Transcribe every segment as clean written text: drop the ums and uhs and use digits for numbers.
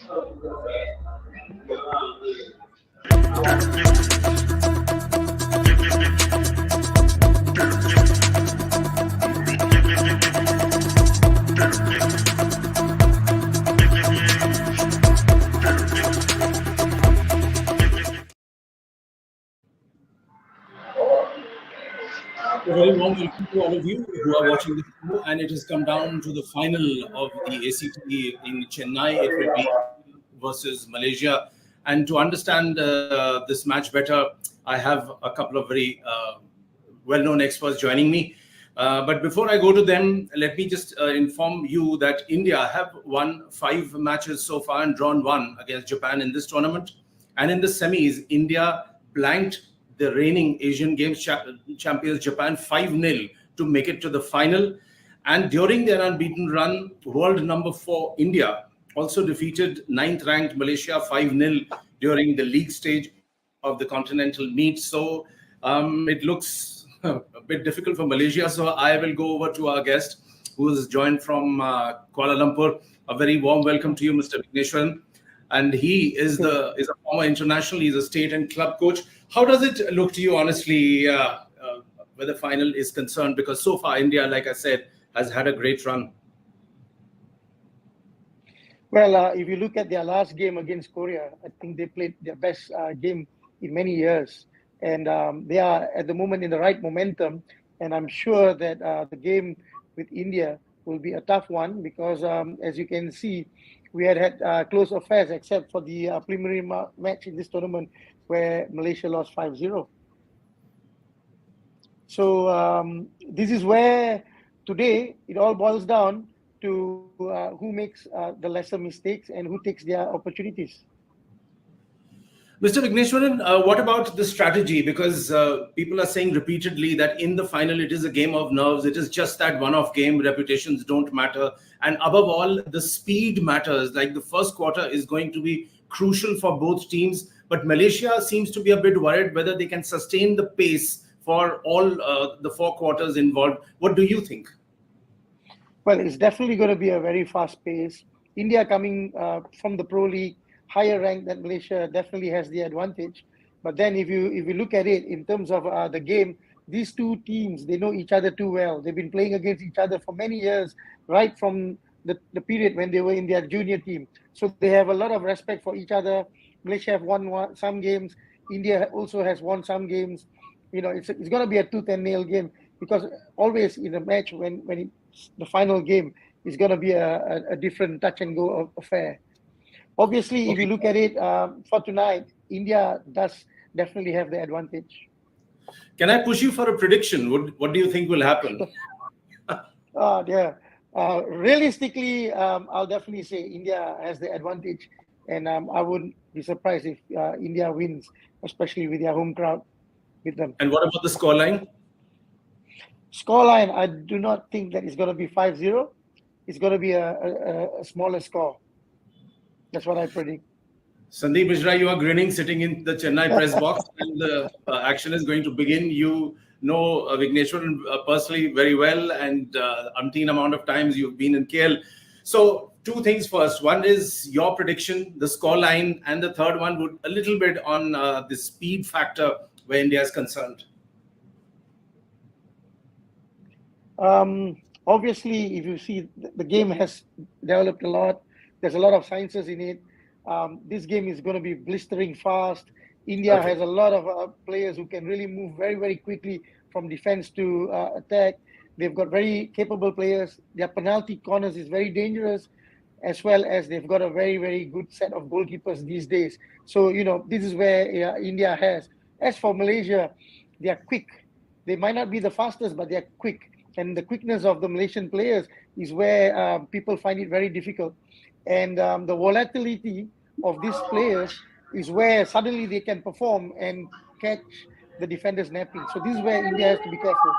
A very warm welcome to all of you who are watching this show, and it has come down to the final of the ACT in Chennai. It will be versus Malaysia. And to understand this match better, I have a couple of very well-known experts joining me. But before I go to them, let me just inform you that India have won 5 matches so far and drawn 1 against Japan in this tournament. And in the semis, India blanked the reigning Asian Games champions Japan 5-0 to make it to the final. And during their unbeaten run, world number 4 India also defeated 9th ranked Malaysia 5-0 during the league stage of the continental meet. So it looks a bit difficult for Malaysia. So I will go over to our guest who is joined from Kuala Lumpur. A very warm welcome to you, Mr. Vigneshwaran. And he is a former international. He's a state and club coach. How does it look to you, honestly, where the final is concerned? Because so far, India, like I said, has had a great run. Well, if you look at their last game against Korea, I think they played their best game in many years. And they are at the moment in the right momentum. And I'm sure that the game with India will be a tough one because, as you can see, we had close affairs except for the preliminary match in this tournament where Malaysia lost 5-0. So this is where today it all boils down to who makes the lesser mistakes and who takes their opportunities. Mr. Vigneshwaran, what about the strategy? Because people are saying repeatedly that in the final, it is a game of nerves. It is just that one-off game. Reputations don't matter. And above all, the speed matters. Like the first quarter is going to be crucial for both teams. But Malaysia seems to be a bit worried whether they can sustain the pace for all the 4 quarters involved. What do you think? Well, it's definitely going to be a very fast pace. India coming from the Pro League, higher rank than Malaysia, definitely has the advantage. But then if you look at it in terms of the game, these two teams, they know each other too well. They've been playing against each other for many years, right from the period when they were in their junior team. So they have a lot of respect for each other. Malaysia have won some games. India also has won some games. You know, it's going to be a tooth and nail game because always in a match when it's the final game, it's going to be a different touch and go affair. Obviously, if you look at it for tonight, India does definitely have the advantage. Can I push you for a prediction? What do you think will happen? Yeah. Realistically, I'll definitely say India has the advantage. And I wouldn't be surprised if India wins, especially with their home crowd with them. And what about the scoreline? Scoreline, I do not think that it's going to be 5-0. It's going to be a smaller score. That's what I predict. Sandeep Mishra, you are grinning, sitting in the Chennai press box, and the action is going to begin. You know Vigneshwaran personally very well, and umpteen amount of times you've been in KL. So 2 things first. One is your prediction, the score line, and the third one would a little bit on the speed factor where India is concerned. Obviously, if you see the game has developed a lot. There's a lot of sciences in it. This game is going to be blistering fast. India has a lot of players who can really move very, very quickly from defense to attack. They've got very capable players. Their penalty corners is very dangerous, as well as they've got a very, very good set of goalkeepers these days. So, you know, this is where India has. As for Malaysia, they are quick. They might not be the fastest, but they are quick. And the quickness of the Malaysian players is where people find it very difficult. And the volatility of these players is where suddenly they can perform and catch the defenders napping. So this is where India has to be careful.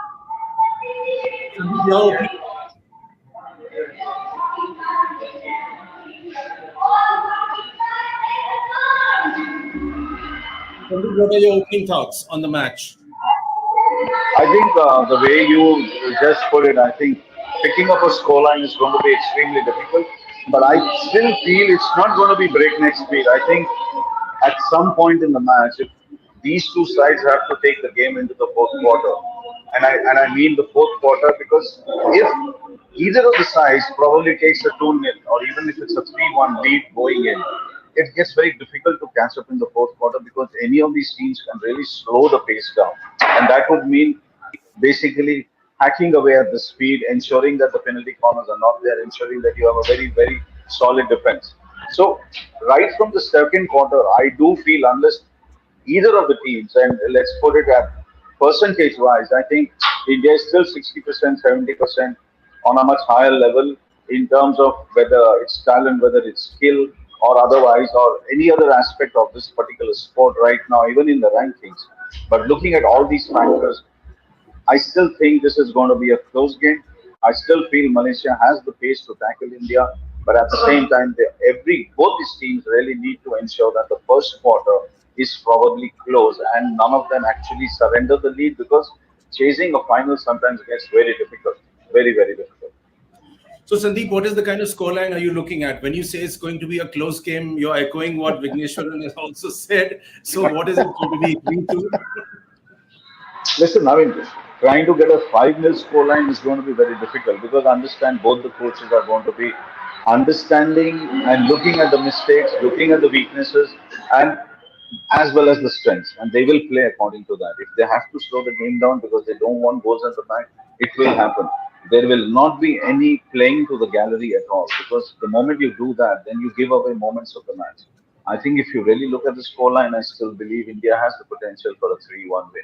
What are your opening thoughts on the match? I think the way you just put it, I think picking up a scoreline is going to be extremely difficult But I still feel it's not going to be breakneck speed. I think at some point in the match, if these two sides have to take the game into the fourth quarter, and I mean the fourth quarter because if either of the sides probably takes a 2-0 or even if it's a 3-1 lead going in, it gets very difficult to catch up in the fourth quarter because any of these teams can really slow the pace down. And that would mean basically hacking away at the speed, ensuring that the penalty corners are not there, ensuring that you have a very, very solid defense. So, right from the second quarter, I do feel unless either of the teams, and let's put it at percentage wise, I think India is still 60%, 70% on a much higher level in terms of whether it's talent, whether it's skill, or otherwise, or any other aspect of this particular sport right now, even in the rankings. But looking at all these factors, I still think this is going to be a close game. I still feel Malaysia has the pace to tackle India, but at the same time, both these teams really need to ensure that the first quarter is probably close and none of them actually surrender the lead because chasing a final sometimes gets very difficult, very very difficult. So, Sandeep, what is the kind of scoreline are you looking at? When you say it's going to be a close game, you're echoing what Vigneshwaran has also said. So, what is it going to be agreed to? Listen, I mean, trying to get a 5-0 scoreline is going to be very difficult because I understand both the coaches are going to be understanding and looking at the mistakes, looking at the weaknesses, and as well as the strengths, and they will play according to that. If they have to slow the game down because they don't want goals at the back, it will happen. There will not be any playing to the gallery at all because the moment you do that, then you give away moments of the match. I think if you really look at the scoreline, I still believe India has the potential for a 3-1 win.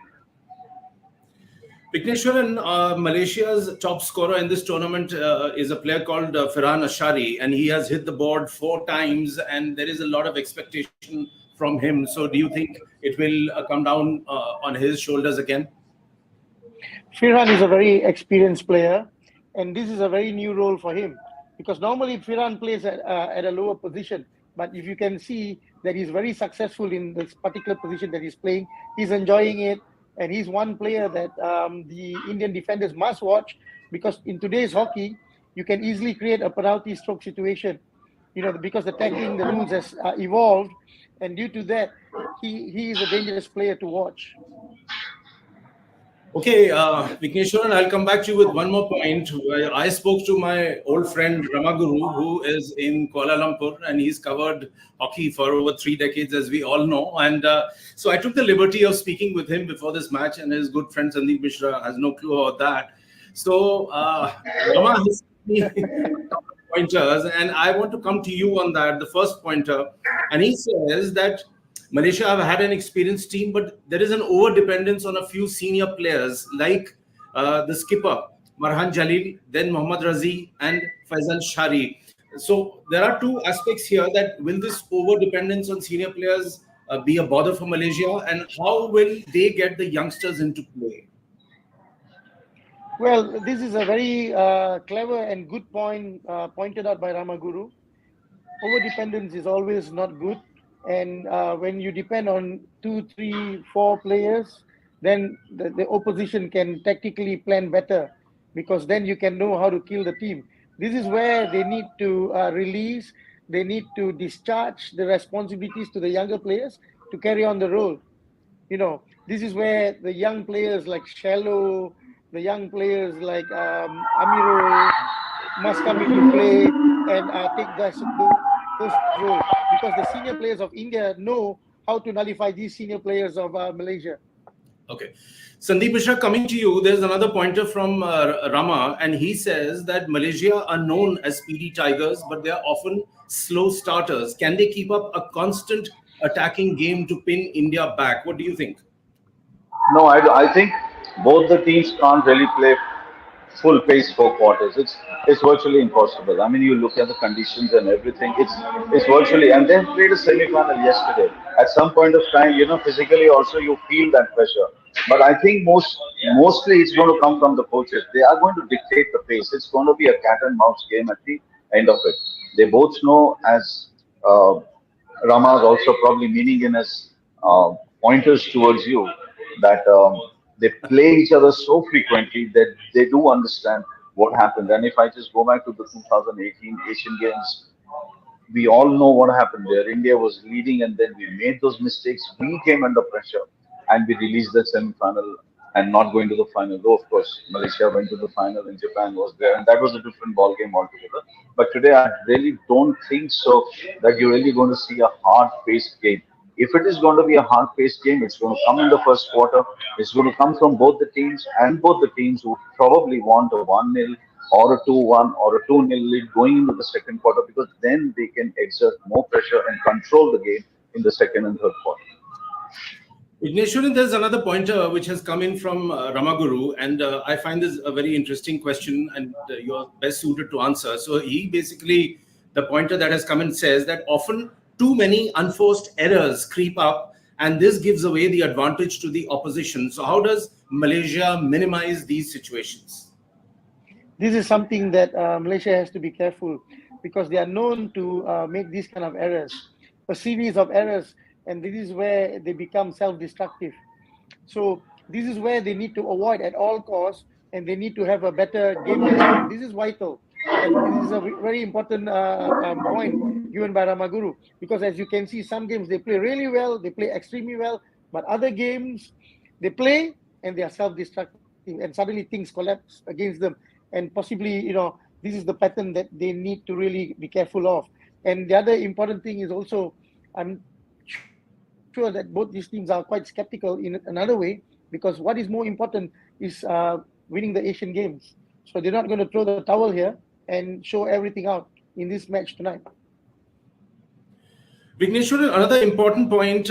Vigneshwaran, Malaysia's top scorer in this tournament is a player called Firhan Ashari, and he has hit the board 4 times, and there is a lot of expectation from him. So, do you think it will come down on his shoulders again? Firhan is a very experienced player, and this is a very new role for him because normally Firhan plays at a lower position. But if you can see that he's very successful in this particular position that he's playing, he's enjoying it, and he's one player that the Indian defenders must watch because in today's hockey, you can easily create a penalty stroke situation. Because the tackling, the rules has evolved, and due to that, he is a dangerous player to watch. Okay, Vigneshwaran, I'll come back to you with one more point. I spoke to my old friend Ramaguru, who is in Kuala Lumpur, and he's covered hockey for over 3 decades, as we all know. And so I took the liberty of speaking with him before this match, and his good friend Sandeep Mishra has no clue about that. So Rama has pointers, and I want to come to you on that. The first pointer, and he says that Malaysia have had an experienced team, but there is an over-dependence on a few senior players like the skipper, Marhan Jalil, then Mohammad Razi and Faisal Shari. So there are two aspects here that will this over-dependence on senior players be a bother for Malaysia, and how will they get the youngsters into play? Well, this is a very clever and good point pointed out by Ramaguru. Over-dependence is always not good. And when you depend on 2, 3, 4 players, then the opposition can tactically plan better because then you can know how to kill the team. This is where they need to release, they need to discharge the responsibilities to the younger players to carry on the role. This is where the young players like Shallow, the young players like Amiro must come into play and take those roles because the senior players of India know how to nullify these senior players of Malaysia. Okay. Sandeep Mishra, coming to you, there's another pointer from Rama, and he says that Malaysia are known as speedy tigers, but they are often slow starters. Can they keep up a constant attacking game to pin India back? What do you think? No, I think both the teams can't really play full pace 4 quarters. It's virtually impossible. I mean, you look at the conditions and everything. It's virtually, and they played a semi-final yesterday. At some point of time, physically also you feel that pressure. But I think mostly it's going to come from the coaches. They are going to dictate the pace. It's going to be a cat and mouse game at the end of it. They both know, as Rama is also probably meaning in his pointers towards you, that they play each other so frequently that they do understand what happened. And if I just go back to the 2018 Asian Games we all know what happened there. India was leading, and then we made those mistakes. We came under pressure, and we released the semi-final and not going to the final. Though, of course, Malaysia went to the final, and Japan was there, and that was a different ball game altogether. But today, I really don't think so that you're really going to see a hard-paced game. If it is going to be a hard-paced game, it's going to come in the first quarter. It's going to come from both the teams, and both the teams would probably want a 1-0 or a 2-1 or a 2-0 lead going into the second quarter, because then they can exert more pressure and control the game in the second and third quarter. Ignatian, there's another pointer which has come in from Ramaguru, and I find this a very interesting question, and you're best suited to answer. So he basically, the pointer that has come in says that often too many unforced errors creep up, and this gives away the advantage to the opposition. So how does Malaysia minimize these situations? This is something that Malaysia has to be careful, because they are known to make these kind of errors, a series of errors, and this is where they become self-destructive. So this is where they need to avoid at all costs, and they need to have a better game management. This is vital, and this is a very important point given by Ramaguru, because as you can see, some games they play really well, they play extremely well, but other games they play and they are self-destructive, and suddenly things collapse against them, and possibly, this is the pattern that they need to really be careful of. And the other important thing is also, I'm sure that both these teams are quite skeptical in another way, because what is more important is winning the Asian Games. So they're not going to throw the towel here and show everything out in this match tonight. Vigneshwaran, another important point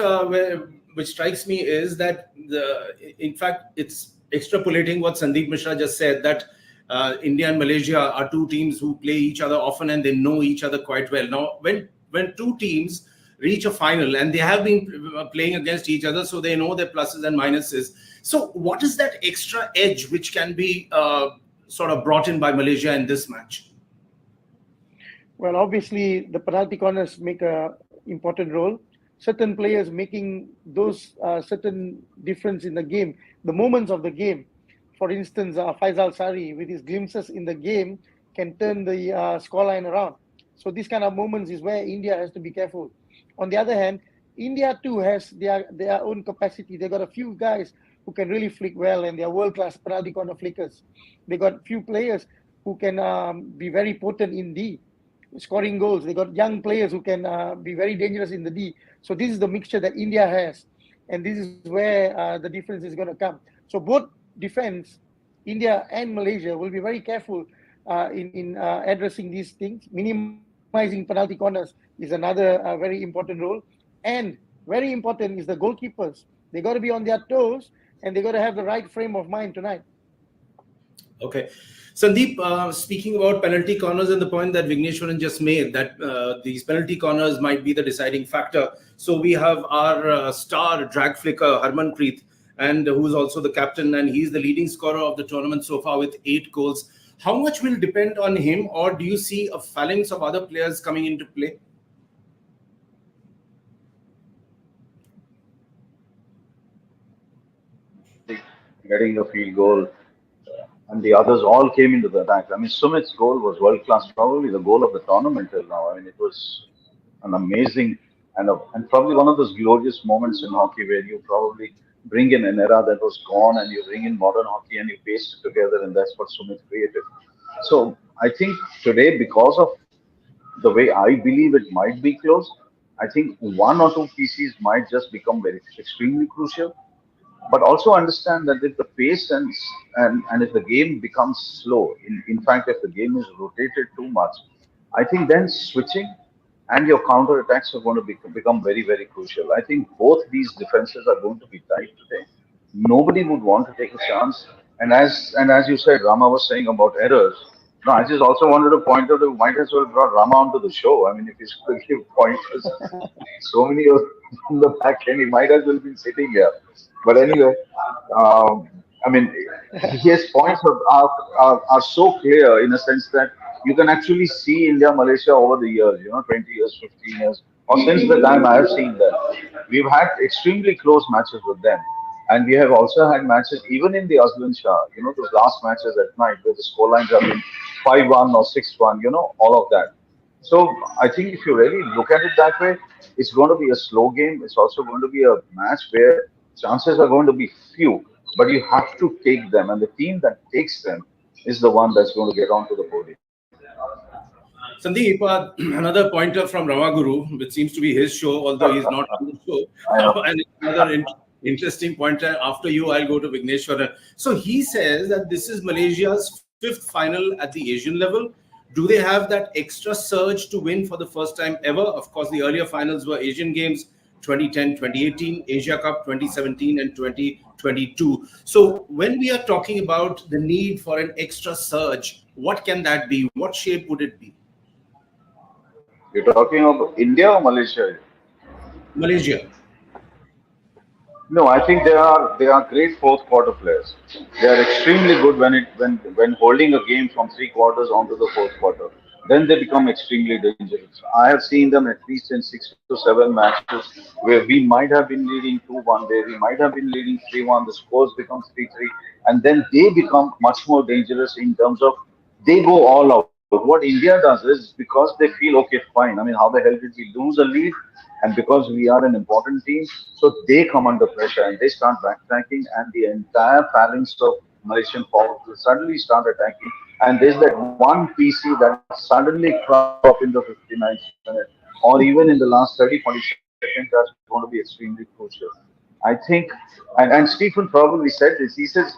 which strikes me is that, in fact, it's extrapolating what Sandeep Mishra just said, that India and Malaysia are two teams who play each other often and they know each other quite well. Now, when two teams reach a final and they have been playing against each other, so they know their pluses and minuses. So what is that extra edge which can be sort of brought in by Malaysia in this match? Well, obviously, the penalty corners make an important role. Certain players making those certain difference in the game, the moments of the game. For instance, Faisal Sari, with his glimpses in the game, can turn the scoreline around. So these kind of moments is where India has to be careful. On the other hand, India too has their own capacity. They got a few guys who can really flick well, and they are world-class penalty corner flickers. They got few players who can be very potent in D, scoring goals. They got young players who can be very dangerous in the D. So this is the mixture that India has, and this is where the difference is going to come. So both defense, India and Malaysia, will be very careful in addressing these things. Minimizing penalty corners is another very important role, and very important is the goalkeepers. They got to be on their toes, and they got to have the right frame of mind tonight. Okay. Sandeep, speaking about penalty corners and the point that Vigneshwaran just made, that these penalty corners might be the deciding factor. So we have our star drag flicker, Harmanpreet, and who's also the captain, and he's the leading scorer of the tournament so far with 8 goals. How much will depend on him, or do you see a phalanx of other players coming into play? Getting a field goal, and the others all came into the attack. I mean, Sumit's goal was world class, probably the goal of the tournament till now. I mean, it was an amazing and probably one of those glorious moments in hockey where you probably bring in an era that was gone and you bring in modern hockey and you paste it together, and that's what Sumit created. So I think today, because of the way I believe it might be close, I think one or two PCs might just become very extremely crucial. But also understand that if the pace and if the game becomes slow, in fact, if the game is rotated too much, I think then switching and your counter attacks are going to become very, very crucial. I think both these defenses are going to be tight today. Nobody would want to take a chance. And as you said, Rama was saying about errors. No, I just also wanted to point out that we might as well brought Rama onto the show. I mean, if he's going to give pointers, so many of in the back end, he might as well be sitting here. But anyway, I mean, his points are so clear in a sense that you can actually see India, Malaysia over the years, 20 years, 15 years, or since the time I have seen them. We've had extremely close matches with them. And we have also had matches, even in the Azlan Shah, those last matches at night where the scorelines have been 5-1 or 6-1, all of that. So I think if you really look at it that way, it's going to be a slow game. It's also going to be a match where chances are going to be few, but you have to take them, and the team that takes them is the one that's going to get onto the podium. Sandeep, another pointer from Ramaguru, which seems to be his show, although he's not on the I know. show. And another interesting pointer. After you, I'll go to Vigneshwaran. So he says that this is Malaysia's fifth final at the Asian level. Do they have that extra surge to win for the first time ever? Of course, the earlier finals were Asian Games 2010, 2018, Asia Cup 2017, and 2022. So when we are talking about the need for an extra surge, what can that be? What shape would it be? You're talking about India or Malaysia? Malaysia. No, I think they are great fourth quarter players. They are extremely good when holding a game from three quarters onto the fourth quarter. Then they become extremely dangerous. I have seen them at least in 6 to 7 matches where we might have been leading 2-1, where we might have been leading 3-1. The scores become 3-3, and then they become much more dangerous in terms of they go all out. What India does is because they feel okay, fine. I mean, how the hell did we lose a lead? And because we are an important team, so they come under pressure and they start backtracking, and the entire phalanx of Malaysian forwards will suddenly start attacking. And there's that one PC that suddenly crops up in the 59th minute, or even in the last 30-40 seconds, that's going to be extremely crucial. I think, and Stephen probably said this. He says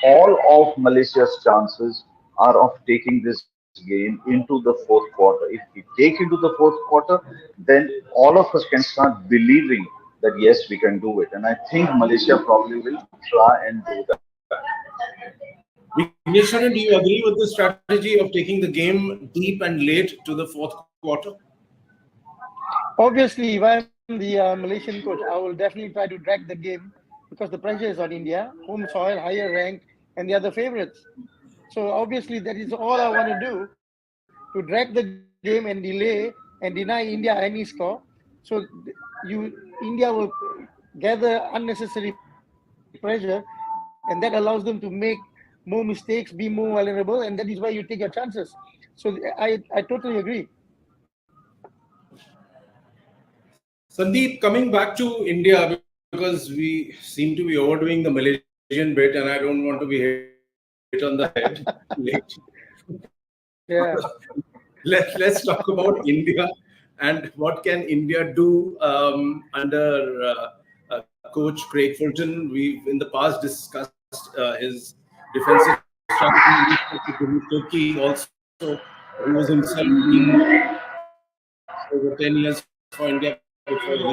all of Malaysia's chances are of taking this game into the fourth quarter. If we take into the fourth quarter, then all of us can start believing that yes, we can do it. And I think Malaysia probably will try and do that. Vigneshwaran, do you agree with the strategy of taking the game deep and late to the fourth quarter? Obviously, if I'm the Malaysian coach, I will definitely try to drag the game because the pressure is on India, home soil, higher ranked, and the other favorites. So obviously, that is all I want to do to drag the game and delay and deny India any score. So India will gather unnecessary pressure, and that allows them to make more mistakes, be more vulnerable, and that is why you take your chances. So I totally agree. Sandeep, coming back to India, because we seem to be overdoing the Malaysian bit, and I don't want to be hit on the head late. Yeah. Let's talk about India and what can India do under Coach Craig Fulton. We've in the past discussed his defensive strategy. We spoke to Turkey also, who was himself being over 10 years for India before he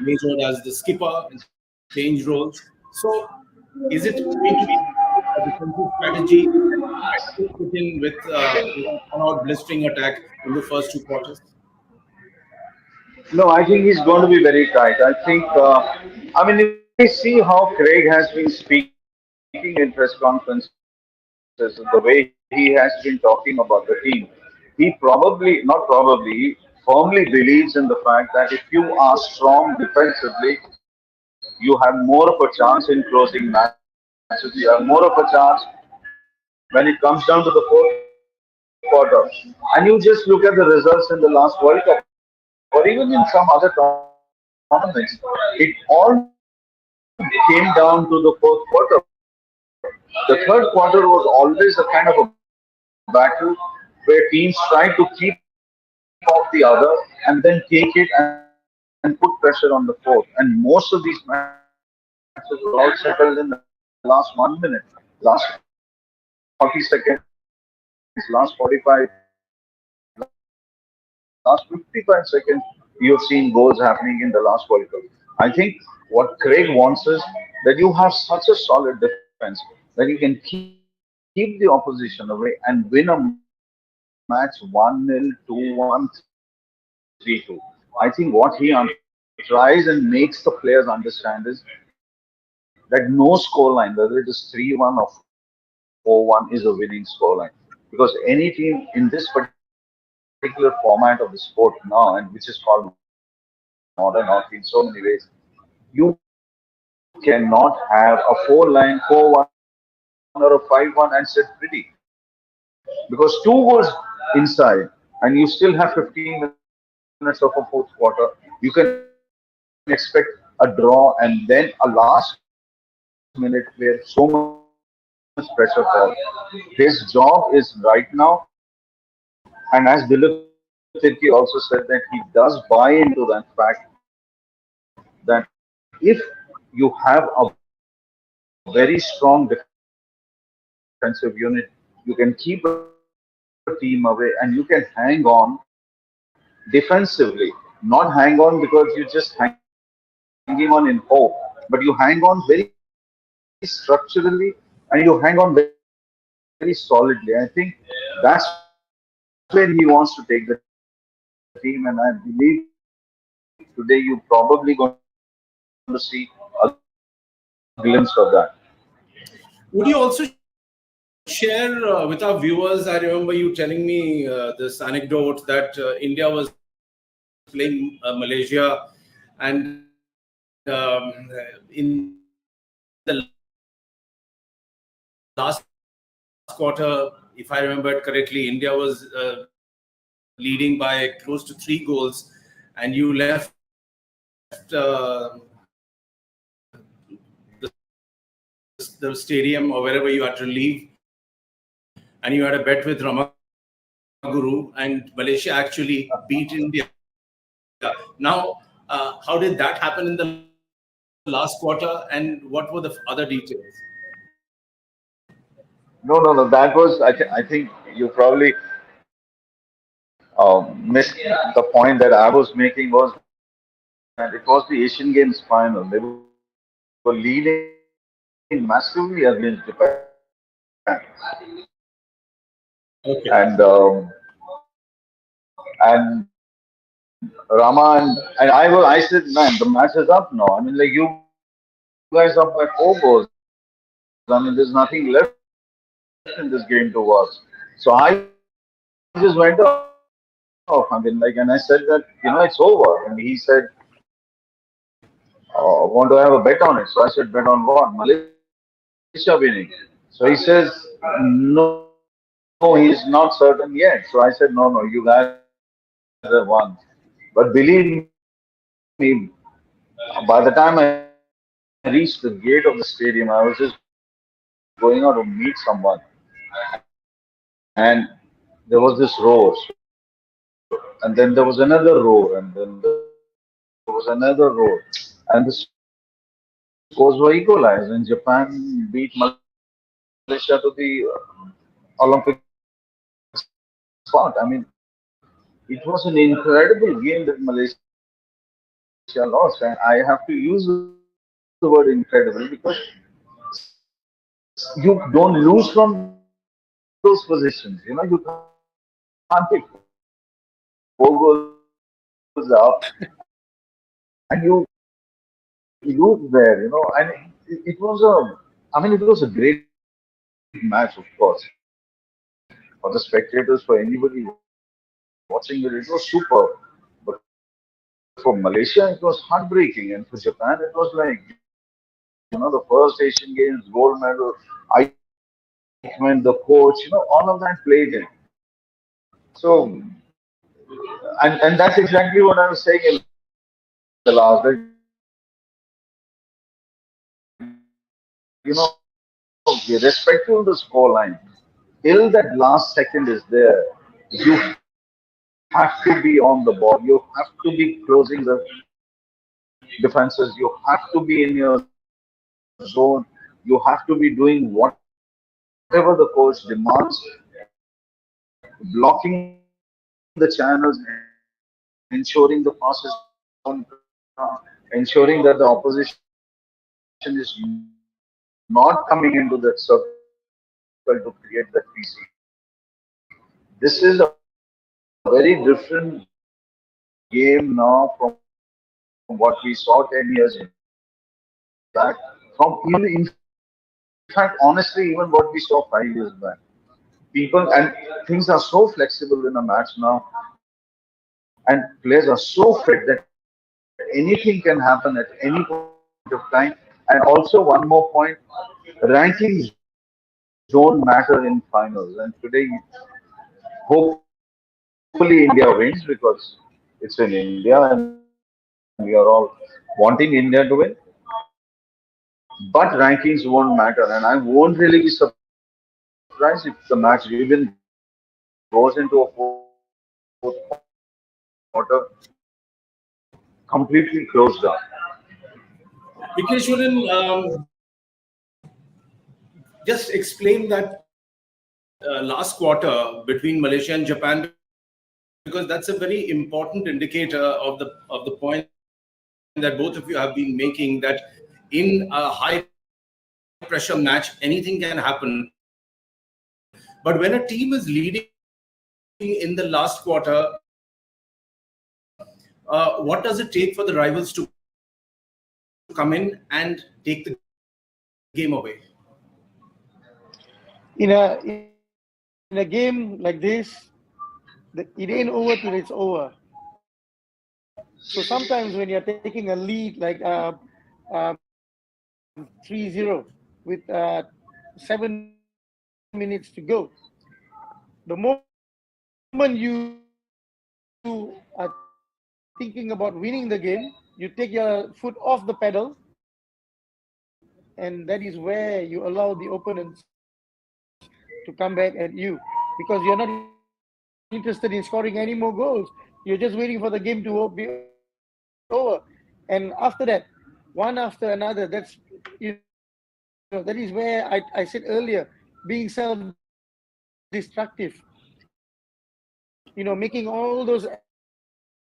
majored as the skipper and changed roles. So, is it going to be a defensive strategy to put in with an all-out blistering attack in the first two quarters? No, I think he's going to be very tight. I mean, if we see how Craig has been speaking in press conferences, the way he has been talking about the team, he probably, not probably, he firmly believes in the fact that if you are strong defensively, you have more of a chance in closing matches. You have more of a chance when it comes down to the fourth quarter. And you just look at the results in the last World Cup, or even in some other tournaments. It all came down to the fourth quarter. The third quarter was always a kind of a battle where teams tried to keep off the other and then take it and put pressure on the fourth. And most of these matches were all settled in the last 1 minute, last 40 seconds, last 45, last 55, last 55 seconds. You have seen goals happening in the last World Cup. I think what Craig wants is that you have such a solid defense that you can keep the opposition away and win a match 1-0, 2-1, 3-2. I think what he tries and makes the players understand is that no scoreline, whether it is 3-1 or 4-1, is a winning scoreline. Because anything in this particular format of the sport now, and which is called modern hockey in so many ways, you cannot have a 4-line, 4-1, or a 5-1 and sit pretty. Because two goals inside and one goal outside and you still have 15 minutes of a fourth quarter, you can expect a draw and then a last minute where so much pressure falls. His job is right now, and as Dilip Tirki also said, that he does buy into that fact that if you have a very strong defensive unit, you can keep a team away and you can hang on defensively, and you can hang on not hang on because you're just hanging on in hope, but you hang on very structurally and you hang on very solidly. I think that's where he wants to take the team, and I believe today you probably going to see a glimpse of that. Would you also share with our viewers? I remember you telling me this anecdote that India was playing Malaysia, and in the last quarter, if I remember it correctly, India was leading by close to 3 goals, and you left the stadium or wherever you had to leave, and you had a bet with Ramaguru, and Malaysia actually beat India. Now, how did that happen in the last quarter, and what were the other details? No. That was I think you probably missed the point that I was making was that it was the Asian Games final. They were leading massively against Japan, Okay. and Rama and I said, man, the match is up now. I mean, like you guys up by 4 goals. I mean, there's nothing left in this game to watch. So I just went off. I mean, like, and I said that it's over. And he said, want to have a bet on it? So I said, bet on what? Malaysia winning. So he says, no, he's not certain yet. So I said, no, you guys have won. But believe me, by the time I reached the gate of the stadium, I was just going out to meet someone. And there was this roar. And then there was another roar. And then there was another roar. And the scores were equalized. And Japan beat Malaysia to the Olympic spot. I mean, it was an incredible game that Malaysia lost. And I have to use the word incredible because you don't lose from those positions. You can't take 4 goals up and you lose there. And it was a great match, of course, for the spectators, for anybody watching it. It was super. But for Malaysia, it was heartbreaking, and for Japan, it was like, the first Asian Games gold medal, Eichmann, the coach, all of that played in. So, and that's exactly what I was saying in the last. Irrespective of the scoreline, till that last second is there, you have to be on the ball. You have to be closing the defenses. You have to be in your zone. You have to be doing whatever the coach demands, blocking the channels, ensuring the pass is going ensuring that the opposition is not coming into that circle to create that PC. This is a very different game now from what we saw 10 years back. From even, in fact, honestly, even what we saw 5 years back. People and things are so flexible in a match now, and players are so fit that anything can happen at any point of time. And also, one more point: rankings don't matter in finals. And today, hopefully, India will be able to India wins because it's in India and we are all wanting India to win. But rankings won't matter, and I won't really be surprised if the match even goes into a fourth quarter completely closed down. Vikeshwaran, just explain that last quarter between Malaysia and Japan, because that's a very important indicator of the point that both of you have been making, that in a high pressure match anything can happen. But when a team is leading in the last quarter, what does it take for the rivals to come in and take the game away? In a game like this, it ain't over till it's over. So sometimes when you're taking a lead like 3-0 with 7 minutes to go, the moment you are thinking about winning the game, you take your foot off the pedal, and that is where you allow the opponents to come back at you, because you're not interested in scoring any more goals. You're just waiting for the game to be over. And after that, one after another, that is where I said earlier, being self-destructive. Making all those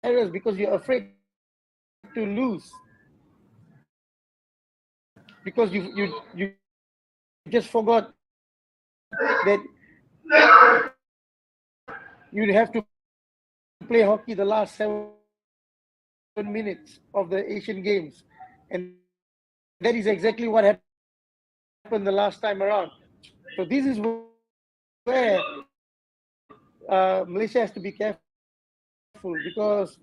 errors because you're afraid to lose, because you just forgot that you'd have to play hockey the last 7 minutes of the Asian Games, and that is exactly what happened the last time around. So this is where Malaysia has to be careful, because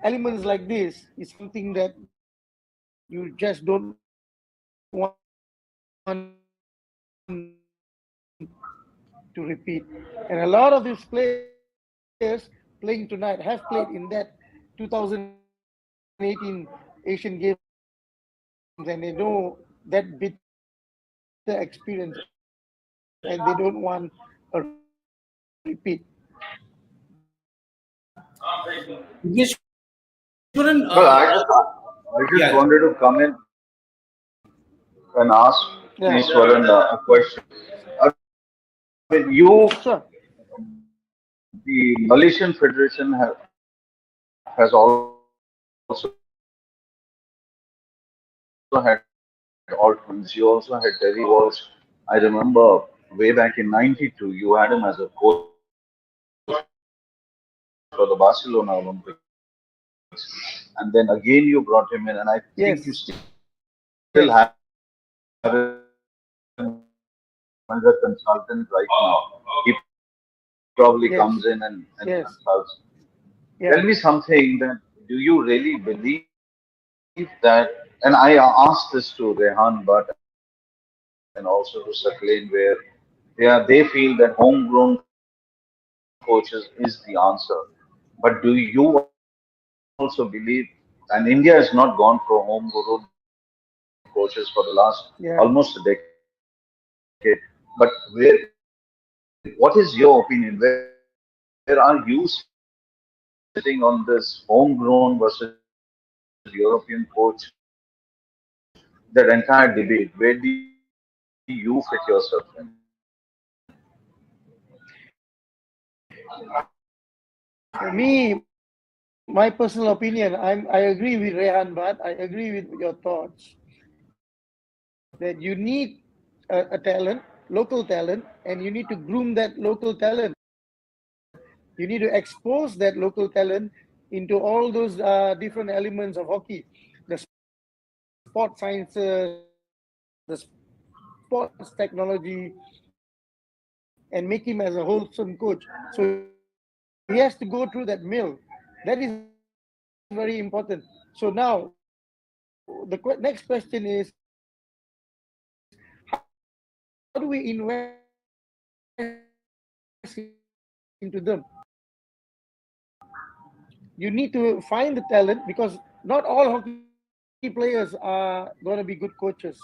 elements like this is something that you just don't want to repeat. And a lot of these players playing tonight have played in that 2018 Asian Games, and they know that bitter experience, and they don't want a repeat. Vikeshwaran, Well, I just yeah, wanted to come in and ask Yeah, Iswaran a question. I mean, sure. the Malaysian Federation has also had alternatives. You also had Terry Walsh. I remember way back in '92, you had him as a coach for the Barcelona Olympics, and then again you brought him in, and I think you still have him Yes, as a consultant right now. He probably comes in and consults. Tell me something yes, that do yes, you really believe yeah. that, and I asked this to Rehan, but and also to Sakleen, where they feel that homegrown coaches is the answer. But do you also believe, and India has not gone for homegrown coaches for the last almost a decade, but Yeah. what is your opinion? Where are you sitting on this homegrown versus European coach, that entire debate? Where do you fit yourself in? For me, my personal opinion, I agree with Rehan, but I agree with your thoughts that you need a talent, local talent, and you need to groom that local talent. You need to expose that local talent into all those different elements of hockey, the sport sciences, the sports technology, and make him as a wholesome coach. So he has to go through that mill. That is very important. So now the next question is, how do we invest into them? How do we invest into them? you need to find the talent, because not all hockey players are going to be good coaches.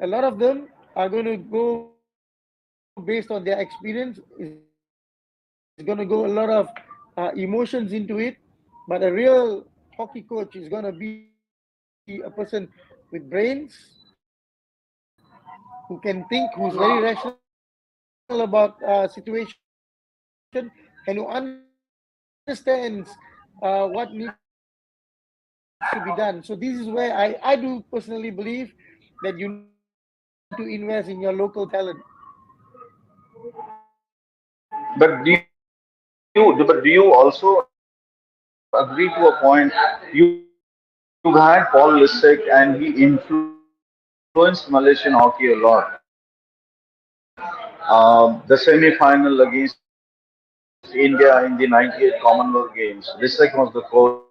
A lot of them are going to go based on their experience. It's going to go a lot of emotions into it. But a real hockey coach is going to be a person with brains, who can think, who's very rational about situation, and who understands what needs to be done. So this is where I do personally believe that you need to invest in your local talent. And there are schools in Malaysia who are doing this. But do you also agree to a point? You've had Paul Lissek, and he influenced Malaysian hockey a lot. The semi-final against India in the '98 Commonwealth Games, Lissek was the coach,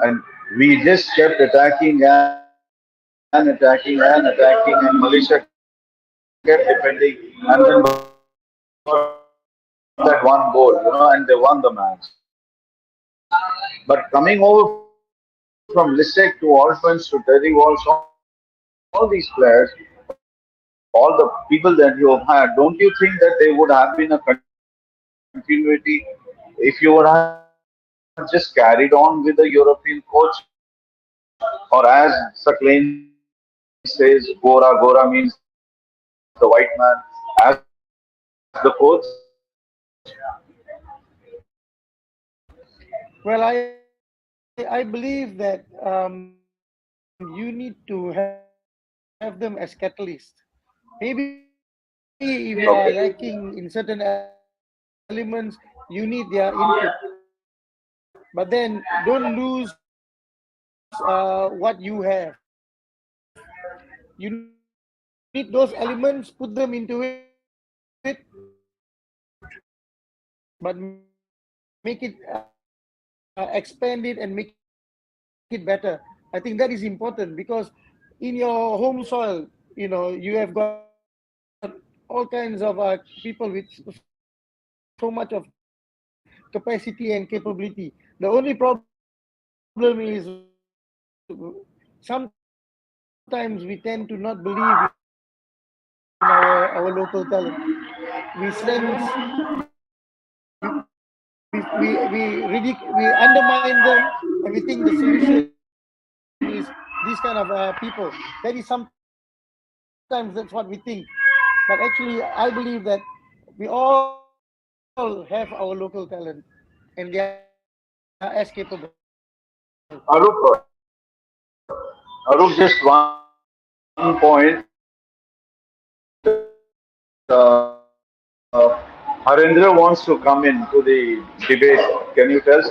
and we just kept attacking and attacking and attacking, and Malaysia kept defending, and then got that one goal, and they won the match. But coming over from Lissek to Altmans to Terry Walsh, all these players, all the people that you have had, don't you think that they would have been a continuity if you would have just carried on with a European coach? Or as Sakleen says, Gora Gora means the white man, as the coach? Well, I believe that you need to have them as catalysts. Maybe if you are lacking in certain elements, you need their input. But then don't lose what you have. You need those elements, put them into it, but make it expand it and make it better. I think that is important, because in your home soil, you have got all kinds of people with so much of capacity and capability. The only problem is sometimes we tend to not believe in our local talent. We sense we undermine them, and we think the solution is these kind of people. That is sometimes that's what we think. But actually, I believe that we all have our local talent, and they are as capable. Arup, just one point. Harindra wants to come into the debate. Can you tell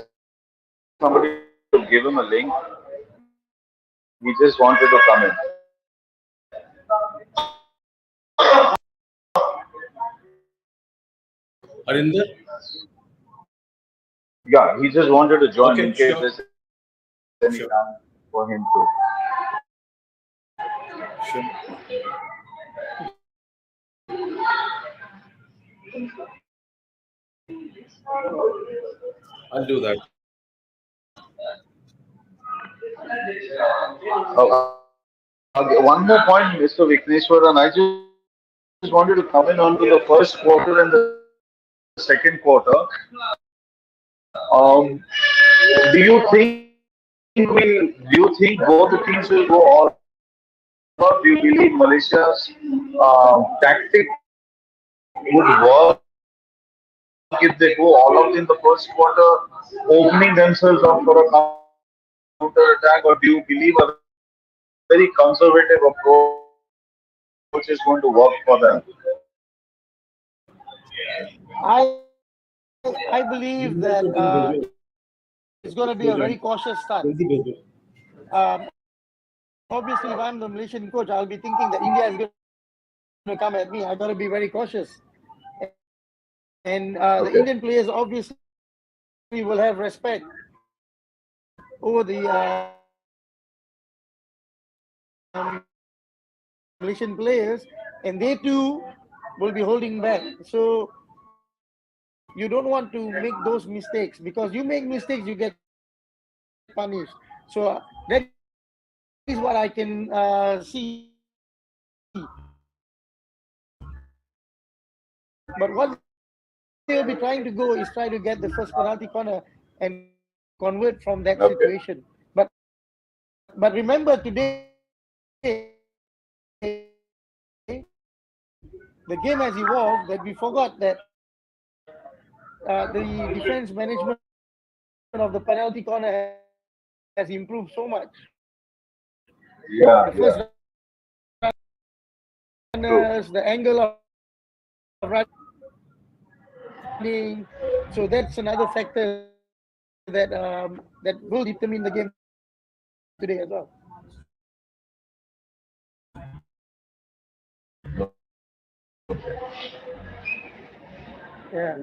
somebody to give him a link? He just wanted to come in. Harinder? Yeah, he just wanted to join Okay, in case sure, there's any time for him to. sure. I'll do that. One more point, Mr. Vikneshwaran. I just wanted to come in onto the first quarter and the second quarter. Um, do you think both the teams will go all out? Do you believe Malaysia's tactic would work if they go all out in the first quarter, opening themselves up for a counter attack, or do you believe a very conservative approach is going to work for them? I believe that it's going to be a very cautious start. Obviously, if I'm the Malaysian coach, I'll be thinking that India is going to come at me. I got to be very cautious. And the Indian players obviously will have respect over the Malaysian players, and they too will be holding back. So you need to you don't want to make those mistakes, because you make mistakes, you get punished. So that is what I can see. But what they'll be trying to go is try to get the first penalty corner and convert from that situation. But remember today, the game has evolved that we forgot that the defense management of the penalty corner has improved so much. The first Yeah, yeah, runners, the angle of true. running. So that's another factor that will determine the game today as well. Yeah.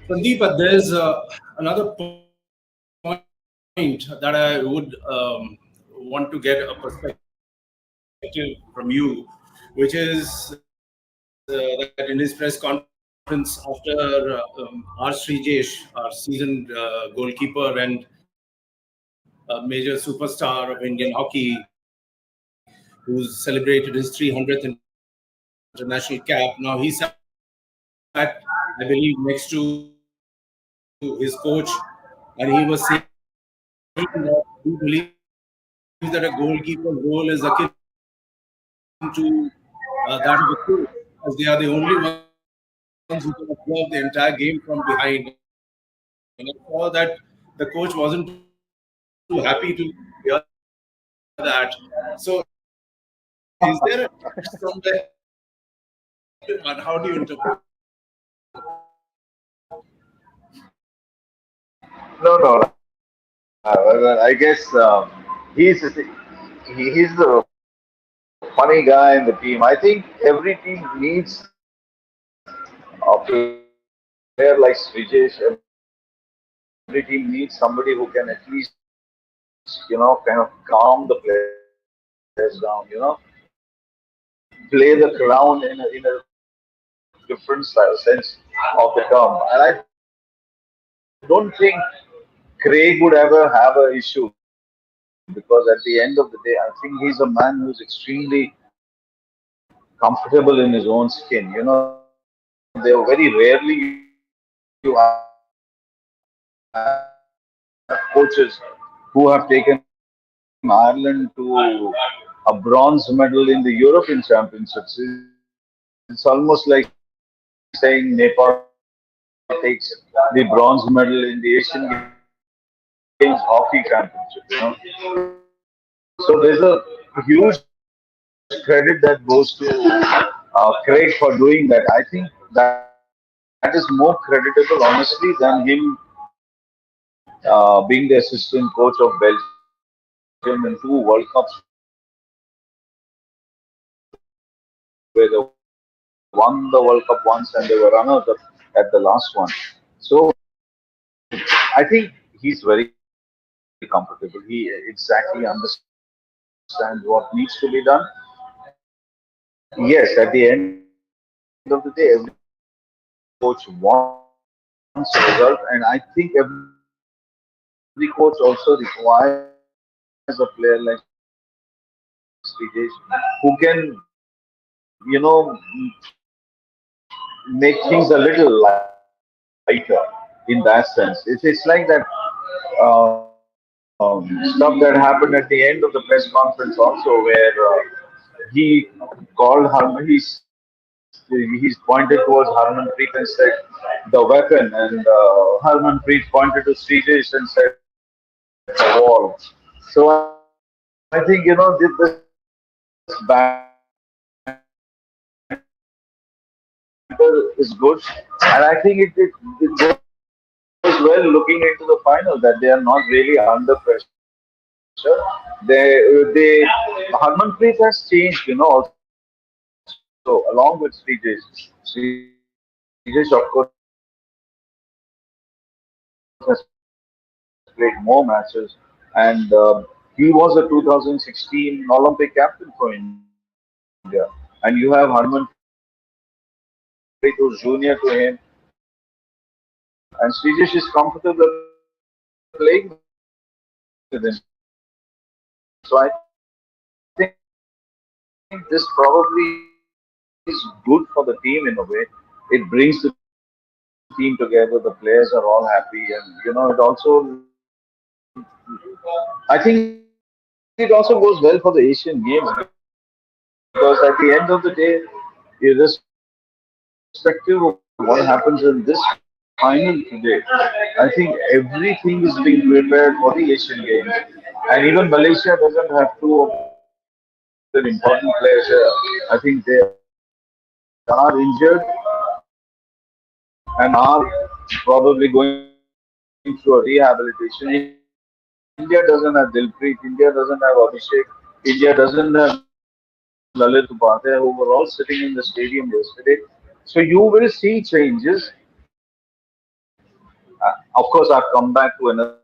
Sandeep, there's another point that I would want to get a perspective from you, which is that in his press conference after R. Srijesh, our seasoned goalkeeper and a major superstar of Indian hockey, who's celebrated his 300th international cap. Now he sat, I believe, next to his coach, and he was saying that he believes that a goalkeeper's role is akin to that of a coach, as they are the only ones who can observe the entire game from behind. And I saw that the coach wasn't too happy to hear that. So, is there a difference from the head, and how do you interpret? No, no. I guess he's the funny guy in the team. I think every team needs a player like Srijesh. Every team needs somebody who can at least, kind of calm the players down. Play the crown in a different style, sense of the term. And I don't think Craig would ever have an issue because at the end of the day, I think he's a man who's extremely comfortable in his own skin. There very rarely you have coaches who have taken Ireland to a bronze medal in the European Championships. It's almost like saying Nepal takes the bronze medal in the Asian Games Hockey Championship. So there's a huge credit that goes to Craig for doing that. I think that is more creditable, honestly, than him being the assistant coach of Belgium in two World Cups where they won the World Cup once and they were runners up at the last one. So I think he's very comfortable. He exactly understands what needs to be done. Yes, at the end of the day, every coach wants a result, and I think every coach also requires a player like Srijesh who can, make things a little lighter in that sense. It's like that stuff that happened at the end of the press conference also, where he called Harman, he's pointed towards Harmanpreet and said the weapon, and Harmanpreet pointed to Srijesh and said the wall. So I think this banter is good, and I think it goes well looking into the final that they are not really under pressure. Harmanpreet has changed, also along with Srijesh, of course, has played more matches, and he has played more games. and he was a 2016 Olympic captain for India. And you have Harmanpreet, who's junior to him, and Srijesh is comfortable playing with him. So I think this probably is good for the team in a way. It brings the team together. The players are all happy, and it also, I think it also goes well for the Asian Games because at the end of the day, irrespective of what happens in this final today, I think everything is being prepared for the Asian Games. And even Malaysia doesn't have two of their important players here. I think they are injured and are probably going through a rehabilitation. India doesn't have Dilpreet, India doesn't have Abhishek, India doesn't have Lalit Upadhyay, who were all sitting in the stadium yesterday. So you will see changes. Of course, I've come back to another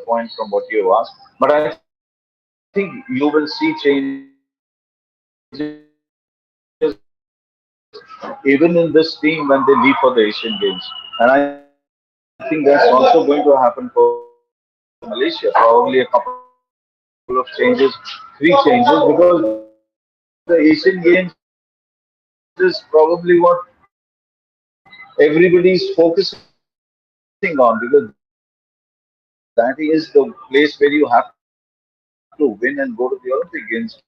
point from what you have asked, but I think you will see changes even in this team when they leave for the Asian Games. And even Malaysia doesn't have two of their important players here. I think everything is being prepared for the Asian Games. And I think that's also going to happen for Malaysia. Probably a couple of changes, three changes, because the Asian Games is probably what everybody's focusing on, because that is the place where you have to win and go to the Olympic Games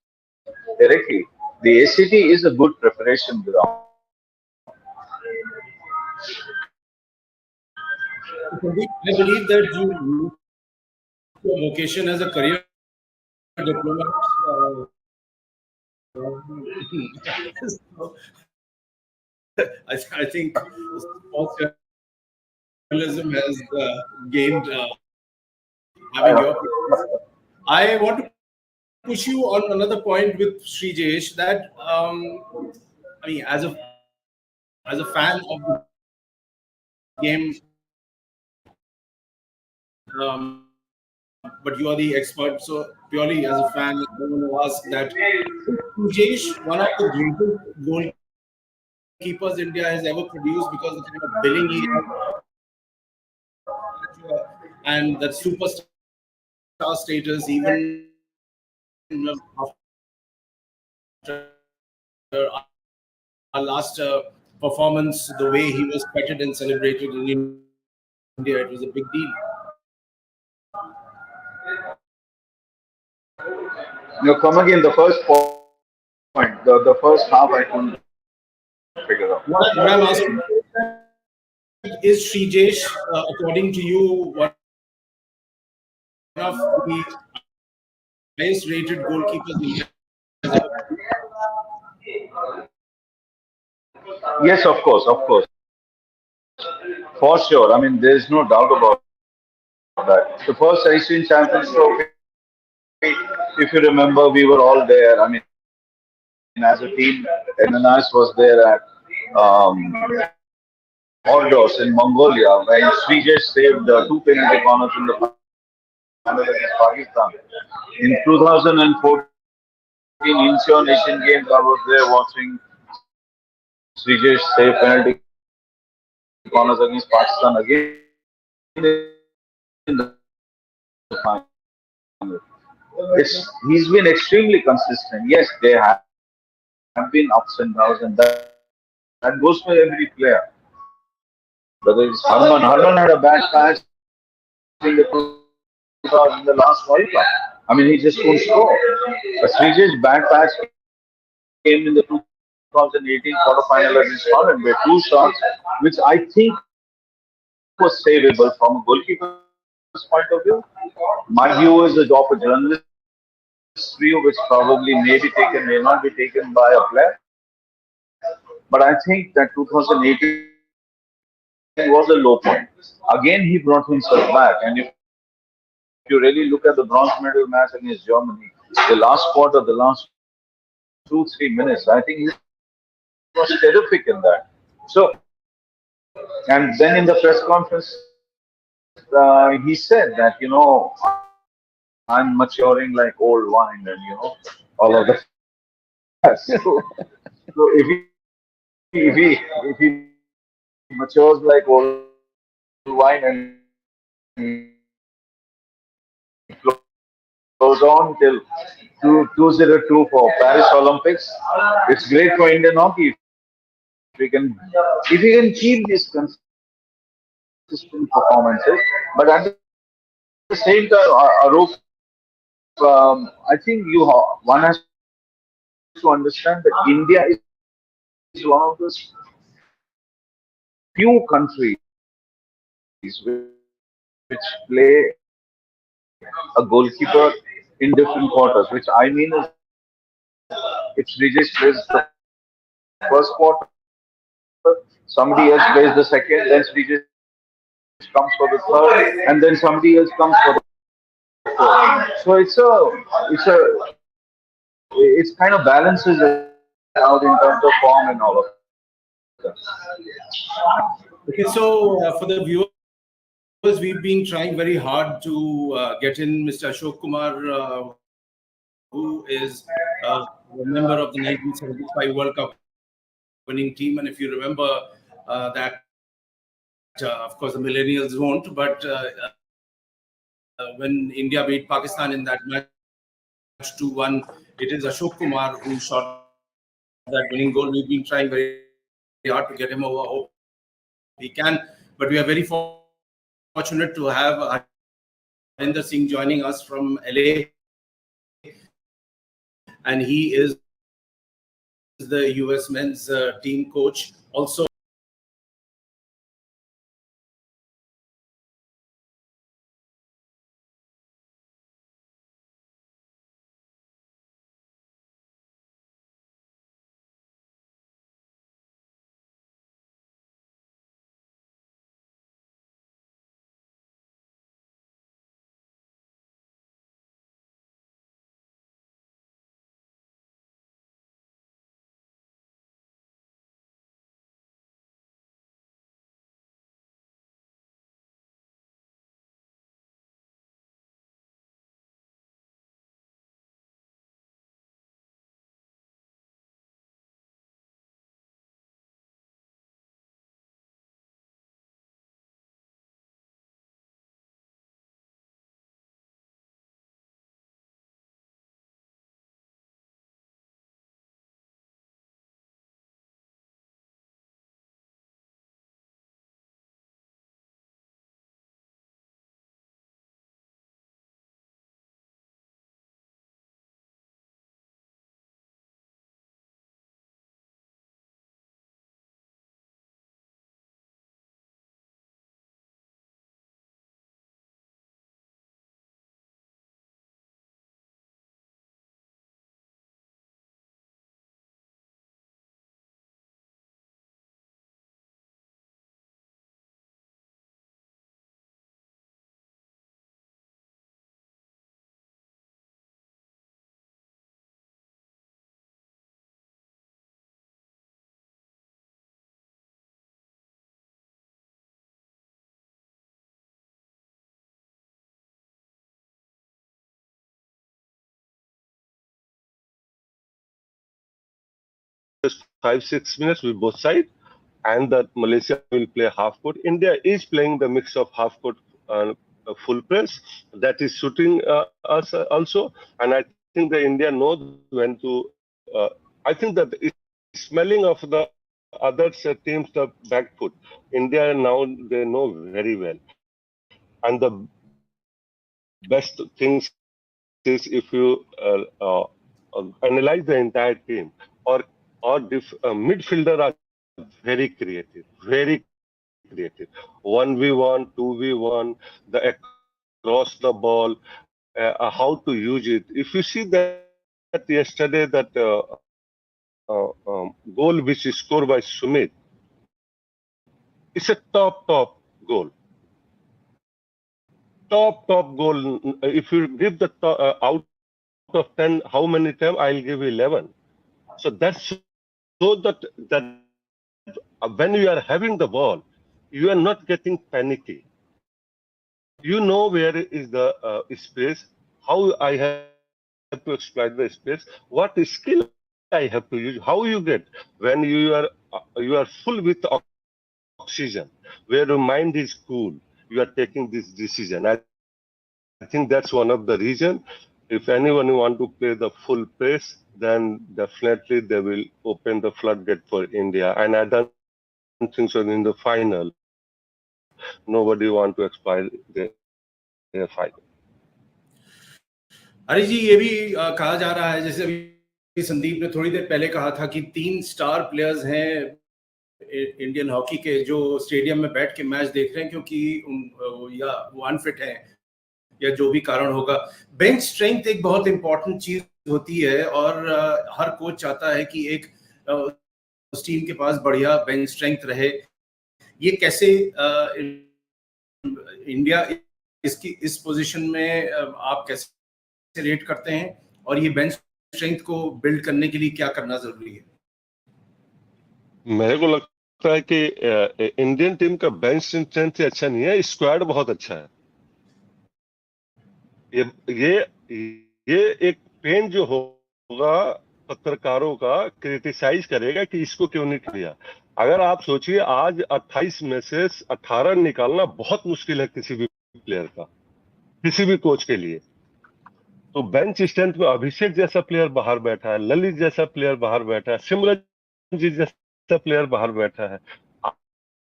directly. The ACT is a good preparation ground. I believe that you moved your vocation as a career diplomat. So, I think sports journalism has gained having your presence. I want to push you on another point with Srijesh that I mean, as a fan of the game, but you are the expert. So purely as a fan, I want to ask that Srijesh, one of the greatest goalkeepers India has ever produced because the kind of billing he has and that superstar status, even after our last performance, the way he was petted and celebrated in India, it was a big deal. You come again, the first point, the first half I couldn't figure out. What I'm asking is Srijesh, according to you, one of the highest rated goalkeepers India has ever Yes, of course, for sure. I mean, there is no doubt about that. The first Asian Champions Trophy, if you remember, we were all there. I mean, as a team, MNIS was there at Ordos in Mongolia, where Srijesh saved two penalty corners in the final against Pakistan. In 2014 Incheon Asian Games, I was there watching Srijesh save penalty corners against Pakistan again in the final. He's been extremely consistent. Yes, there have been ups and downs, and that goes for every player. Whether it's Harman had a bad patch in the last World Cup. I mean, he just couldn't score. Srijesh bad patch came in the 2018 quarterfinal against Scotland, where two shots, which I think was savable from a goalkeeper's point of view. My view is the job of journalist's view, which probably may be taken, may not be taken by a player. But I think that 2018 was a low point. Again, he brought himself back. And if you really look at the bronze medal match against Germany, the last quarter, the last 2, 3 minutes, I think he was terrific in that. So, and then in the press conference, he said that, he said that, I am not I'm maturing like old wine, and all of that. So if he matures like old wine and flows on till 2002 for Paris Olympics, it's great for Indian hockey if we can keep these consistent performances. But at the same time, Arup, I think one has to understand that India is one of the few countries which play a goalkeeper in different quarters. Which I mean is, it's Regis plays the first quarter, somebody else plays the second, then Regis comes for the third, and then somebody else comes for the fourth. So it's kind of balances it out in terms of form and all of that. Okay, so for the viewers, we've been trying very hard to get in Mr. Ashok Kumar, who is a member of the 1975 World Cup winning team. And if you remember that, of course, the millennials won't, but when India beat Pakistan in that match 2-1, it is Ashok Kumar who shot that winning goal. We've been trying very hard to get him over. Hope he can, but we are very fortunate to have Harinder Singh joining us from LA, and he is the US men's team coach. Also, just 5-6 minutes with both sides, and that Malaysia will play half court. India is playing the mix of half court and full press. That is suiting us also, and I think the India knows when to. I think that the smelling of the others teams the back foot. India now they know very well, and the best things is if you analyze the entire team, or midfielder are very creative, very creative. 1v1, 2v1, the across the ball, how to use it. If you see that yesterday, goal which is scored by Sumit, it's a top goal. Top goal. If you give the out of 10, how many times? I'll give 11. So that shows that when you are having the ball, you are not getting panicky. You know where is the space. You know where is the how I have to exploit the space, what skill I have to use, how you get when you are full with oxygen, where your mind is cool, you are taking this decision. I think that's one of the reason. If anyone want to play the full pace, then definitely they will open the floodgate for India. And I don't think so in the final, nobody want to exploit their final. अरे जी, ये भी कहा जा रहा है, जैसे अभी संदीप ने थोड़ी देर पहले कहा था कि 3 स्टार प्लेयर्स हैं इंडियन हॉकी के जो स्टेडियम में बैठ के मैच देख रहे हैं, क्योंकि या वो अनफिट हैं या जो भी कारण होगा। बेंच स्ट्रेंथ एक बहुत इंपॉर्टेंट चीज होती है, और हर कोच चाहता है कि एक उस टीम के पास बढ़िया बेंच स्ट्रेंथ रहे। ये कैसे इंडिया इसकी इस पोजीशन में आप कैसे रेट करते हैं, और ये बेंच स्ट्रेंथ को बिल्ड करने के लिए क्या करना जरूरी है? मेरे को लगता है कि इंडियन टीम का बेंच स्ट्रेंथ अच्छा नहीं है, स्क्वाड बहुत अच्छा है। ये एक पेन जो होगा पत्रकारों का, क्रिटिसाइज करेगा कि इसको क्यों नहीं किया। अगर आप सोचिए, आज 28 में से 18 निकालना बहुत मुश्किल है किसी भी प्लेयर का, किसी भी कोच के लिए। तो बेंच स्ट्रेंथ में अभिषेक जैसा प्लेयर बाहर बैठा है, ललित जैसा प्लेयर बाहर बैठा है, सिमरनजीत जैसा प्लेयर बाहर बैठा है।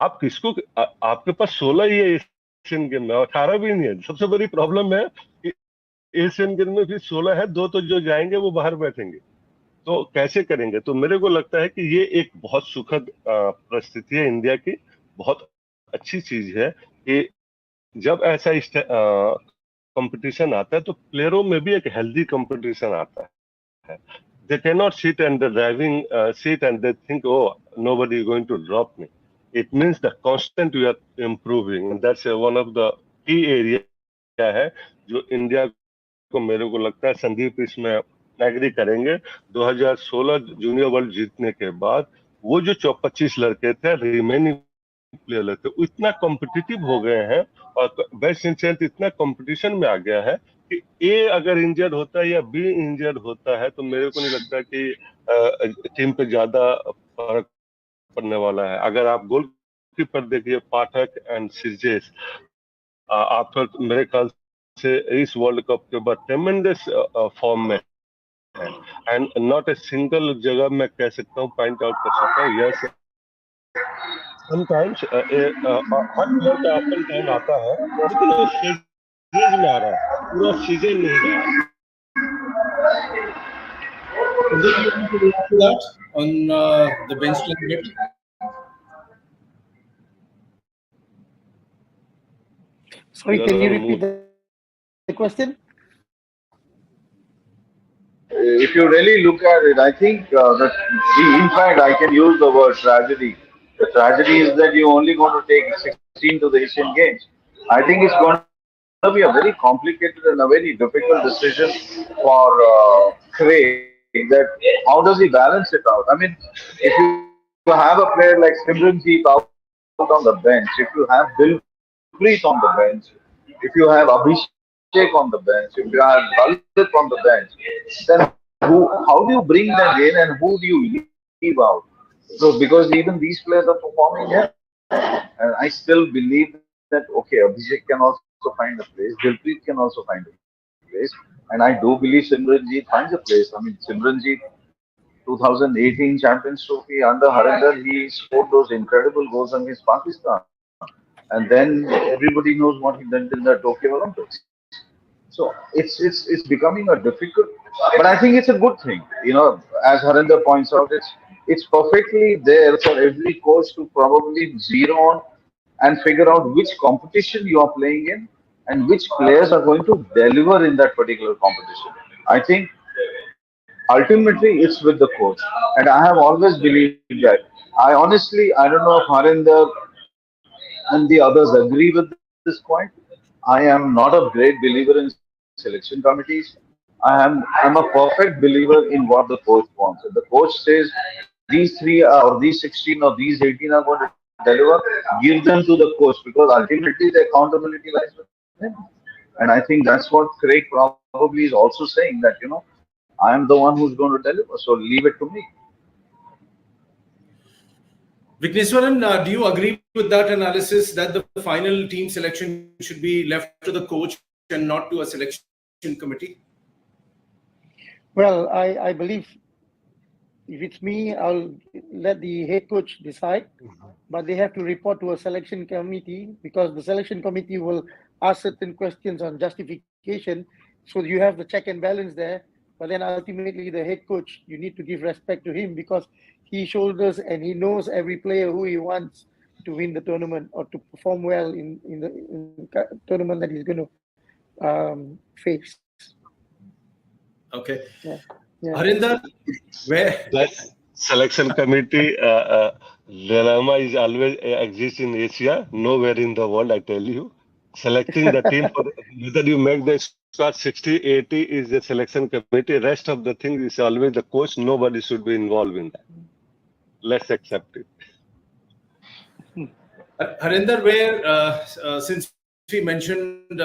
आप किसको, आपके पास 16 ही है एशियन गेम में, 18 भी नहीं है। सबसे बड़ी प्रॉब्लम है कि एशियन गेम में भी 16 है, 2 तो जो जाएंगे वो बाहर बैठेंगे, तो कैसे करेंगे? तो मेरे को लगता है कि ये एक बहुत सुखद परिस्थिति है इंडिया की। बहुत अच्छी चीज है कि जब ऐसा कंपटीशन आता है तो प्लेयरों में भी एक हेल्दी कंपटीशन आता है। They cannot sit and driving seat and they think, oh, nobody is going to drop me. It means the constant we are improving, and that's one of the key area है जो India को, मेरे को लगता है संदीप इसमें agree करेंगे। 2016 junior world जीतने के बाद वो जो 25 लड़के थे रिमेनिंग प्लेयर थे, इतना कॉम्पिटिटिव हो गए हैं, और बेस्ट स्ट्रेंथ इतना कंपटीशन में आ गया है कि ए अगर इंजर्ड होता है या बी इंजर्ड होता है तो मेरे को नहीं लगता कि टीम पे ज्यादा फर्क पड़ने वाला है। अगर आप गोलकीपर देखिए, पाठक एंड सिरजेश, आप मेरे ख्याल से इस वर्ल्ड कप के बाद ट्रेमेंडस फॉर्म में है, एंड नॉट ए सिंगल जगह मैं कह सकता हूँ, पॉइंट आउट कर सकता हूँ। यस, समटाइम्स हर प्लेयर का अप एंड डाउन आता है, लेकिन वो फेजेज में आ रहा है, पूरा सीजन नहीं रहा है। On the bench strength bit. Sorry, can you repeat the question? If you really look at it, I think in fact, I can use the word tragedy. The tragedy is that you're only going to take 16 to the Asian Games. I think it's going to be a very complicated and a very difficult decision for Craig. That how does he balance it out? I mean, if you have a player like Simranjeet out on the bench, if you have Dilpreet on the bench, if you have Abhishek on the bench, if you have Lalit on the bench, then how do you bring them in and who do you leave out? So because even these players are performing here, and I still believe that okay, Abhishek can also find a place, Dilpreet can also find a place, and I do believe Simranjeet finds a place. I mean, Simranjeet 2018 Champions Trophy under Harinder, he scored those incredible goals against Pakistan. And then everybody knows what he did in the Tokyo Olympics. So it's becoming a difficult, but I think it's a good thing. You know, as Harinder points out, it's perfectly there for every coach to probably zero on and figure out which competition you are playing in and which players are going to deliver in that particular competition. I think ultimately it's with the coach, and I have always believed that. I don't know if Harinder and the others agree with this point. I am not a great believer in selection committees. I'm a perfect believer in what the coach wants. If the coach says these three or these 16 or these 18 are going to deliver, give them to the coach, because ultimately the accountability lies with him. And I think that's what Craig probably is also saying, that, I am the one who's going to deliver, so leave it to me. Vigneswaran, do you agree with that analysis that the final team selection should be left to the coach and not to a selection committee? Well, I believe if it's me, I'll let the head coach decide, but they have to report to a selection committee because the selection committee will ask certain questions on justification. So you have the check and balance there. But then ultimately, the head coach, you need to give respect to him because he shoulders and he knows every player who he wants to win the tournament or to perform well in the tournament that he's going to face. Okay. Yeah. Yeah. Harinder, where? That selection committee dilemma is always exists in Asia, nowhere in the world, I tell you. Selecting the team for whether you make the squad 60, 80 is the selection committee. Rest of the thing is always the coach. Nobody should be involved in that. Let's accept it. Harinder, where since we mentioned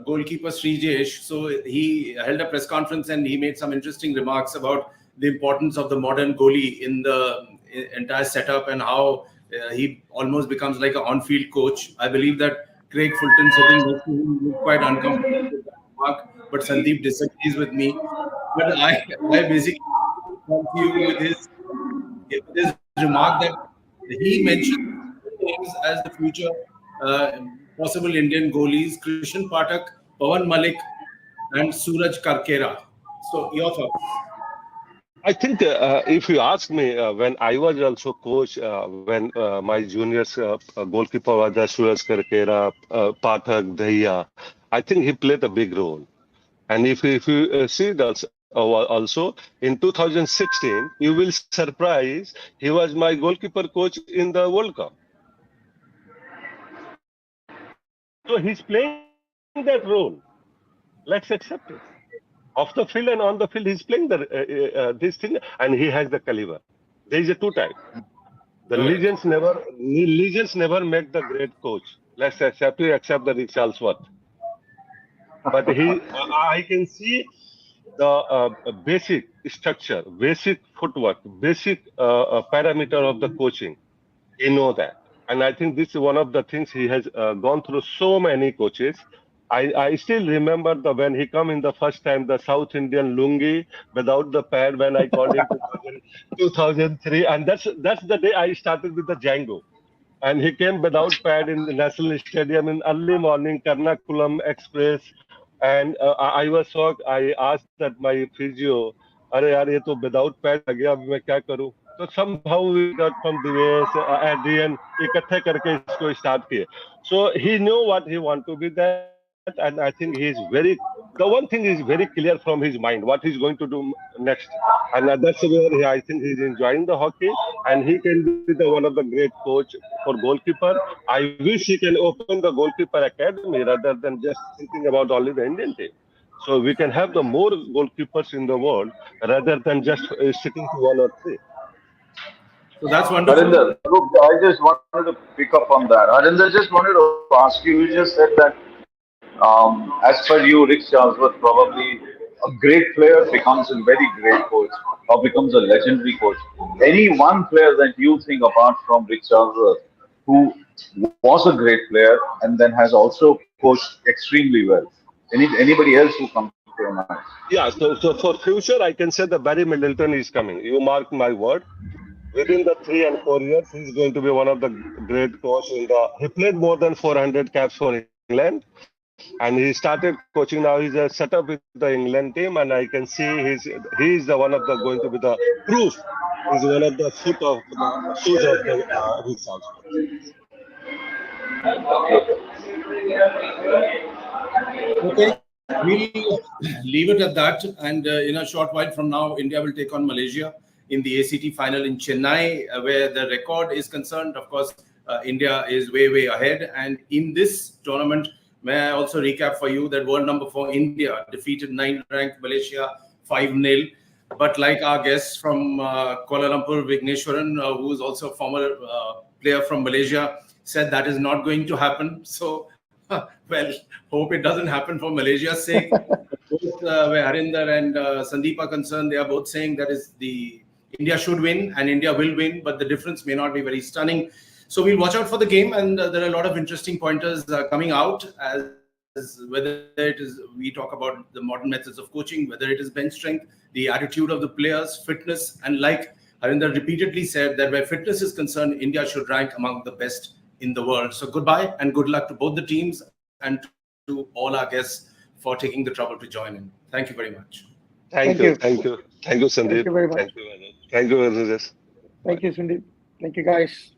goalkeeper Srijesh, so he held a press conference and he made some interesting remarks about the importance of the modern goalie in the entire setup and how he almost becomes like an on-field coach. I believe that Craig Fulton sitting next to him looked quite uncomfortable with that remark, but Sandeep disagrees with me. But I basically come to you with his remark that he mentioned names as the future uh, possible Indian goalies: Krishan Pathak, Pawan Malik, and Suraj Karkera. So, your thoughts? I think if you ask me, when I was also coach, when my juniors goalkeeper was Suraj Karkera, Pathak, Dahiya, I think he played a big role. And if you see that also in 2016, you will surprise he was my goalkeeper coach in the World Cup. So he's playing that role. Let's accept it. Off the field and on the field, he's playing this thing, and he has the caliber. There is a two type. The Correct. legends never make the great coach. Let's accept the Rick Charlesworth. But I can see the basic structure, basic footwork, basic parameter of the coaching. He know that, and I think this is one of the things he has gone through. So many coaches. I still remember when he come in the first time, the South Indian lungi without the pad when I called in 2003, and that's the day I started with the Django. And he came without pad in the National Stadium in early morning, Karnakulam Express. And I was shocked. I asked that my physio, "अरे यार ये तो without pad आ गया, अब मैं क्या करूं?" So somehow we got from the ways at the end इकट्ठे करके इसको start किए. So he knew what he want to be that, and I think he is very. The one thing is very clear from his mind what he's going to do next, and that's where I think he's enjoying the hockey, and he can be the one of the great coach for goalkeeper. I wish he can open the goalkeeper academy rather than just thinking about only the Indian team. So we can have the more goalkeepers in the world rather than just sticking to one or three. So, that's wonderful. Harinder, look, I just wanted to pick up on that. Harinder, just wanted to ask you, you just said that as per you, Rick Charlesworth probably a great player becomes a very great coach or becomes a legendary coach. Any one player that you think apart from Rick Charlesworth who was a great player and then has also coached extremely well? Anybody else who comes to your mind? Yeah, so for future, I can say the Barry Middleton is coming. You mark my word. Within the 3 and 4 years, he's going to be one of the great coach in the. He played more than 400 caps for England, and he started coaching now. He's a set up with the England team, and I can see he is the one of the going to be the proof. He's one of the foot of the shoes of the his house. Okay, we'll leave it at that. And in a short while from now, India will take on Malaysia in the ACT final in Chennai, where the record is concerned. Of course, India is way ahead. And in this tournament, may I also recap for you that world number 4 India defeated 9th ranked Malaysia 5-0. But like our guest from Kuala Lumpur, Vigneswaran, who is also a former player from Malaysia, said that is not going to happen. So Well, hope it doesn't happen for Malaysia's sake. Both where Harinder and Sandeep are concerned, they are both saying that is the India should win and India will win, but the difference may not be very stunning. So we'll watch out for the game, and there are a lot of interesting pointers coming out as whether it is we talk about the modern methods of coaching, whether it is bench strength, the attitude of the players, fitness, and like Harinder repeatedly said that where fitness is concerned, India should rank among the best in the world. So goodbye and good luck to both the teams and to all our guests for taking the trouble to join in. Thank you very much. Thank you. Thank you, Sandeep. Thank you very much. Thank you, Anand. Thank you, Rajesh. Thank you, Sundeep. Thank you, guys.